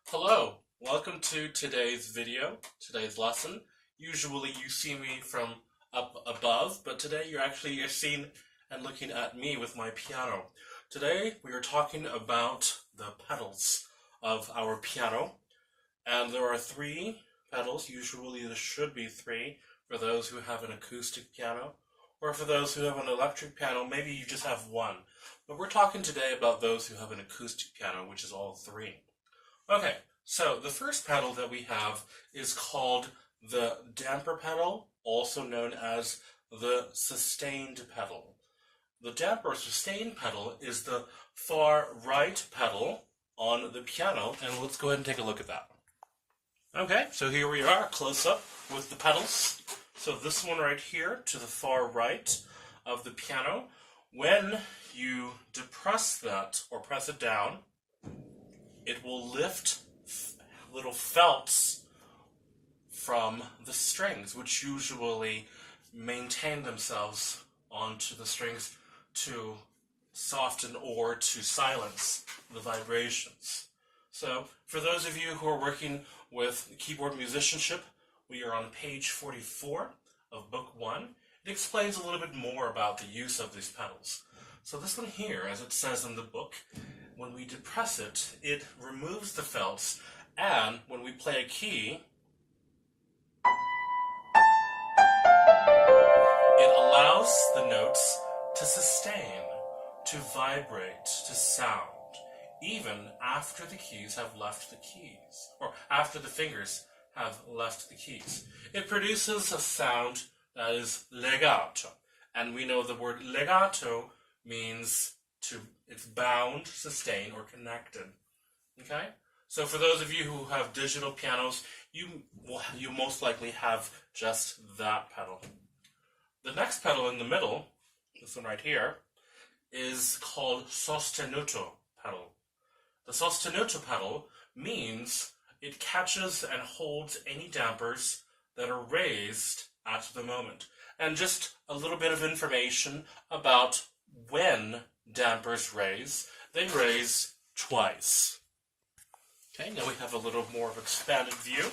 Hello, welcome to today's video, today's lesson. Usually you see me from up above, but today you're seeing and looking at me with my piano. Today we are talking about the pedals of our piano, and there are three pedals. Usually there should be three for those who have an acoustic piano, or for those who have an electric piano, maybe you just have one. But we're talking today about those who have an acoustic piano, which is all three. Okay, so the first pedal that we have is called the damper pedal, also known as the sustained pedal. The damper or sustained pedal is the far right pedal on the piano, and let's go ahead and take a look at that. Okay, so here we are, close up with the pedals. So this one right here to the far right of the piano, when you depress that or press it down, it will lift little felts from the strings, which usually maintain themselves onto the strings to soften or to silence the vibrations. So, for those of you who are working with keyboard musicianship, we are on page 44 of book 1. It explains a little bit more about the use of these pedals. So this one here, as it says in the book, when we depress it, it removes the felts, and when we play a key, it allows the notes to sustain, to vibrate, to sound, even after the keys have left the keys, or after the fingers have left the keys. It produces a sound that is legato, and we know the word legato means it's bound, sustained, or connected. Okay? So for those of you who have digital pianos, you most likely have just that pedal. The next pedal in the middle, this one right here, is called sostenuto pedal. The sostenuto pedal means it catches and holds any dampers that are raised at the moment. And just a little bit of information about when dampers raise. They raise twice. Okay, now we have a little more of an expanded view.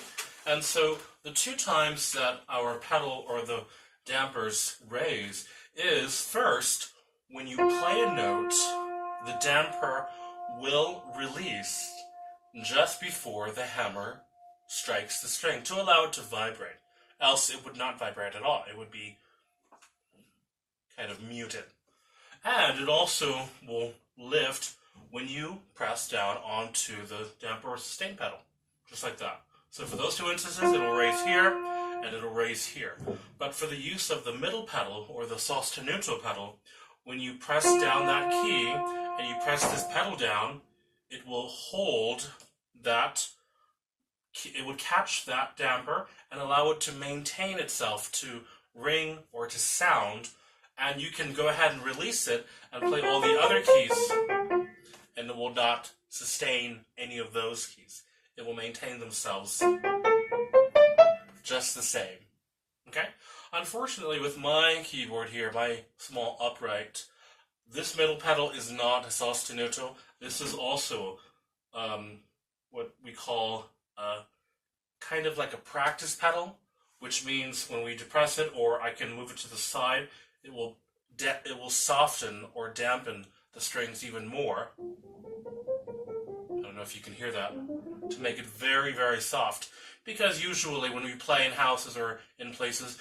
And so the two times that our pedal or the dampers raise is first, when you play a note, the damper will release just before the hammer strikes the string to allow it to vibrate. Else it would not vibrate at all. It would be kind of muted. And it also will lift when you press down onto the damper or sustain pedal, just like that. So for those two instances, it'll raise here, and it'll raise here. But for the use of the middle pedal, or the sostenuto pedal, when you press down that key, and you press this pedal down, it will hold that, it would catch that damper and allow it to maintain itself, to ring or to sound, and you can go ahead and release it and play all the other keys, and it will not sustain any of those keys. It will maintain themselves just the same. Okay? Unfortunately, with my keyboard here, my small upright, this middle pedal is not a sostenuto. This is also what we call kind of like a practice pedal, which means when we depress it, or I can move it to the side, it will soften or dampen the strings even more. I don't know if you can hear that, to make it very, very soft. Because usually when we play in houses or in places,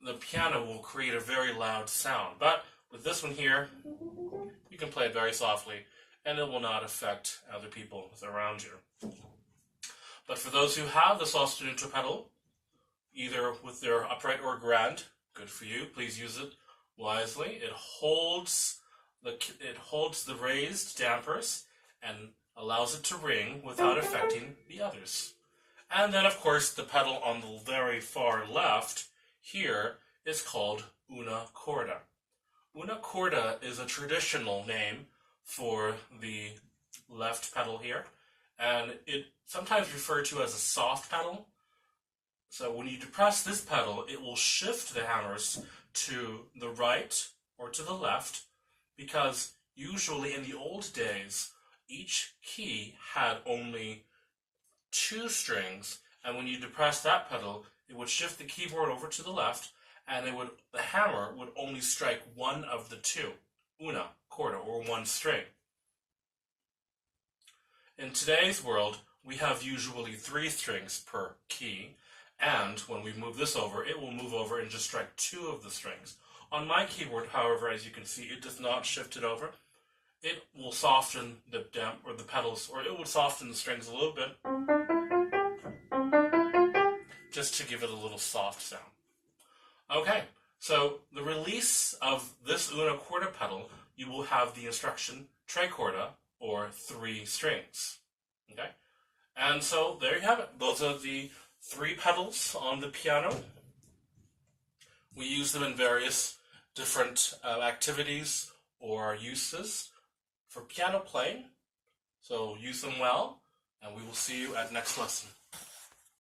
the piano will create a very loud sound. But with this one here, you can play it very softly, and it will not affect other people around you. But for those who have the sostenuto pedal, either with their upright or grand, good for you, please use it wisely. It holds the raised dampers and allows it to ring without affecting the others. And then, of course, the pedal on the very far left here is called una corda. Una corda is a traditional name for the left pedal here, and it sometimes referred to as a soft pedal. So when you depress this pedal, it will shift the hammers to the right or to the left, because usually in the old days, each key had only 2 strings, and when you depress that pedal, it would shift the keyboard over to the left, and the hammer would only strike one of the 2, una, corda, or 1 string. In today's world, we have usually 3 strings per key, and when we move this over, it will move over and just strike 2 of the strings. On my keyboard, however, as you can see, it does not shift it over. It will soften the pedals, or it would soften the strings a little bit, just to give it a little soft sound. Okay, so the release of this una corda pedal, you will have the instruction tre corda, or 3 strings. Okay, and so there you have it. Those are the 3 pedals on the piano. We use them in various different activities or uses for piano playing. So use them well, and we will see you at next lesson.